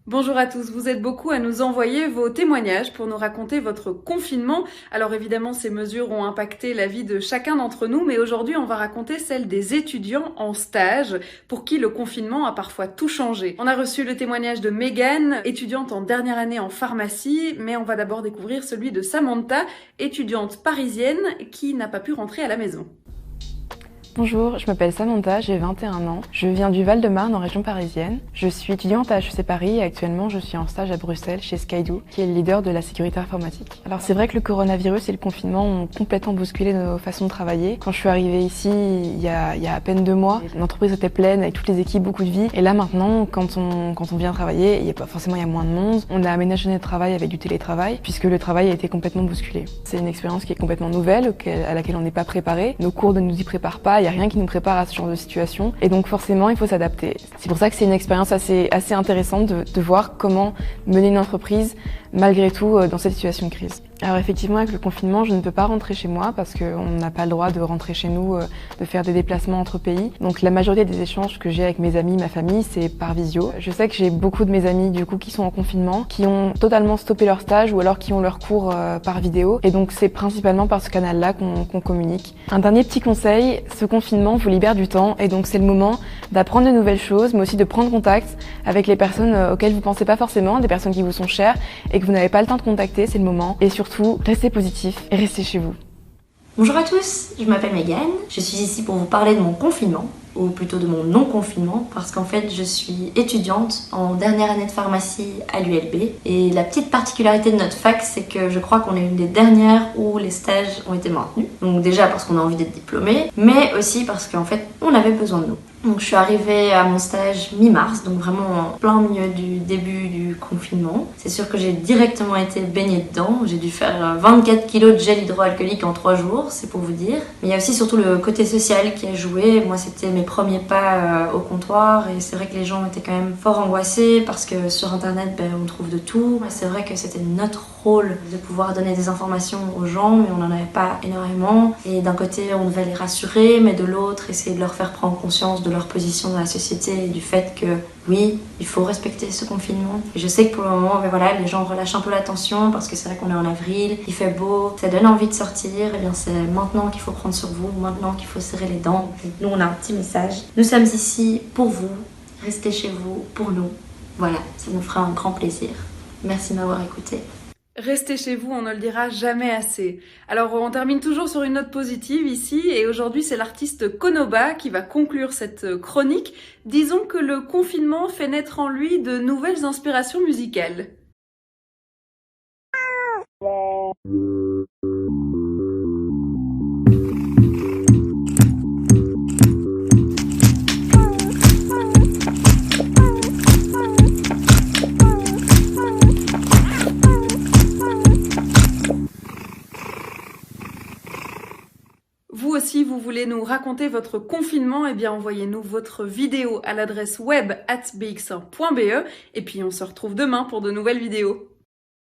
Bonjour à tous, vous êtes beaucoup à nous envoyer vos témoignages pour nous raconter votre confinement. Alors évidemment, ces mesures ont impacté la vie de chacun d'entre nous, mais aujourd'hui, on va raconter celle des étudiants en stage pour qui le confinement a parfois tout changé. On a reçu le témoignage de Megan, étudiante en dernière année en pharmacie, mais on va d'abord découvrir celui de Samantha, étudiante parisienne qui n'a pas pu rentrer à la maison. Bonjour, je m'appelle Samantha, j'ai 21 ans. Je viens du Val-de-Marne en région parisienne. Je suis étudiante à HEC Paris et actuellement je suis en stage à Bruxelles chez Skydo, qui est le leader de la sécurité informatique. Alors c'est vrai que le coronavirus et le confinement ont complètement bousculé nos façons de travailler. Quand je suis arrivée ici il y a à peine 2 mois, l'entreprise était pleine avec toutes les équipes, beaucoup de vie. Et là maintenant, quand on vient travailler, il y a moins de monde. On a aménagé notre travail avec du télétravail puisque le travail a été complètement bousculé. C'est une expérience qui est complètement nouvelle, à laquelle on n'est pas préparé. Nos cours ne nous y préparent pas. Il n'y a rien qui nous prépare à ce genre de situation et donc forcément il faut s'adapter. C'est pour ça que c'est une expérience assez intéressante de voir comment mener une entreprise malgré tout dans cette situation de crise. Alors effectivement avec le confinement je ne peux pas rentrer chez moi parce qu'on n'a pas le droit de rentrer chez nous, de faire des déplacements entre pays. Donc la majorité des échanges que j'ai avec mes amis, ma famille, c'est par visio. Je sais que j'ai beaucoup de mes amis du coup qui sont en confinement, qui ont totalement stoppé leur stage ou alors qui ont leurs cours par vidéo et donc c'est principalement par ce canal-là qu'on communique. Un dernier petit conseil, ce confinement vous libère du temps et donc c'est le moment d'apprendre de nouvelles choses mais aussi de prendre contact avec les personnes auxquelles vous pensez pas forcément, des personnes qui vous sont chères et que vous n'avez pas le temps de contacter, c'est le moment. Et surtout, restez positif et restez chez vous. Bonjour à tous, je m'appelle Megan, je suis ici pour vous parler de mon confinement, ou plutôt de mon non-confinement, parce qu'en fait je suis étudiante en dernière année de pharmacie à l'ULB. Et la petite particularité de notre fac, c'est que je crois qu'on est une des dernières où les stages ont été maintenus. Donc déjà parce qu'on a envie d'être diplômé, mais aussi parce qu'en fait on avait besoin de nous. Donc je suis arrivée à mon stage mi-mars, donc vraiment en plein milieu du début du confinement. C'est sûr que j'ai directement été baignée dedans. J'ai dû faire 24 kilos de gel hydroalcoolique en 3 jours, c'est pour vous dire. Mais il y a aussi surtout le côté social qui a joué. Moi c'était mes premiers pas au comptoir et c'est vrai que les gens étaient quand même fort angoissés parce que sur internet on trouve de tout. C'est vrai que c'était notre rôle de pouvoir donner des informations aux gens, mais on n'en avait pas énormément. Et d'un côté on devait les rassurer, mais de l'autre essayer de leur faire prendre conscience de leur position dans la société et du fait que oui, il faut respecter ce confinement. Et je sais que pour le moment, les gens relâchent un peu la tension parce que c'est vrai qu'on est en avril, il fait beau, ça donne envie de sortir. Et bien c'est maintenant qu'il faut prendre sur vous, maintenant qu'il faut serrer les dents. Et nous, on a un petit message. Nous sommes ici pour vous, restez chez vous, pour nous. Voilà, ça nous fera un grand plaisir. Merci de m'avoir écouté. Restez chez vous, on ne le dira jamais assez. Alors on termine toujours sur une note positive ici et aujourd'hui c'est l'artiste Konoba qui va conclure cette chronique. Disons que le confinement fait naître en lui de nouvelles inspirations musicales. Vous aussi, vous voulez nous raconter votre confinement? Eh bien, envoyez-nous votre vidéo à l'adresse web @bx1.be et puis on se retrouve demain pour de nouvelles vidéos.